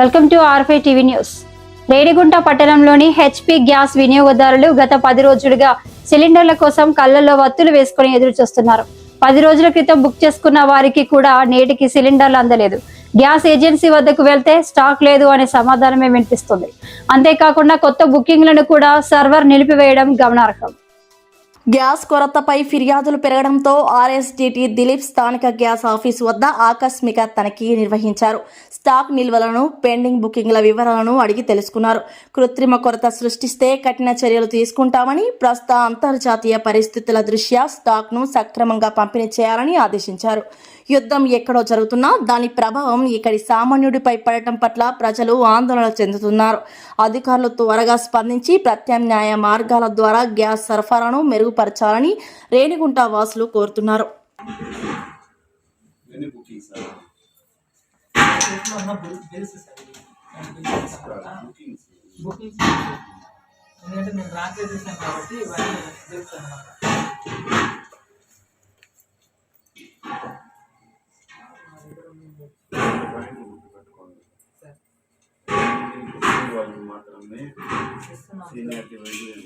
Welcome to R5 TV news. Renigunta పట్టణంలోని HP gas వినియోగదారులు గత 10 రోజులుగా సిలిండర్ల కోసం కళ్ళల్లో వత్తులు వేసుకుని ఎదురు చూస్తున్నారు. 10 రోజుల క్రితం బుక్ చేసుకున్న వారికి కూడా నేటికి సిలిండర్లు అందలేదు. గ్యాస్ ఏజెన్సీ వద్దకు వెళ్తే స్టాక్ లేదు అనే సమాధానమే వినిపిస్తుంది. అంతేకాకుండా కొత్త బుకింగ్లను కూడా సర్వర్ నిలిపివేయడం గమనార్హం. గ్యాస్ కొరతపై ఫిర్యాదులు పెరగడంతో ఆర్ఎస్డిటి దిలీప్ స్థానిక గ్యాస్ ఆఫీసు వద్ద ఆకస్మిక తనిఖీ నిర్వహించారు. స్టాక్ నిల్వలను, పెండింగ్ బుకింగ్ల వివరాలను అడిగి తెలుసుకున్నారు. కృత్రిమ కొరత సృష్టిస్తే కఠిన చర్యలు తీసుకుంటామని, ప్రస్తుత అంతర్జాతీయ పరిస్థితుల దృష్ట్యా స్టాక్ను సక్రమంగా పంపిణీ చేయాలని ఆదేశించారు. యుద్ధం ఎక్కడో జరుగుతున్నా దాని ప్రభావం ఇక్కడి సామాన్యుడిపై పడటం పట్ల ప్రజలు ఆందోళన చెందుతున్నారు. అధికారులు త్వరగా స్పందించి ప్రత్యామ్నాయ మార్గాల ద్వారా గ్యాస్ సరఫరాను మెరుగుపరచాలని రేణిగుంట వాసులు కోరుతున్నారు. మాత్రమే సీనియారిటీ వైద్యులు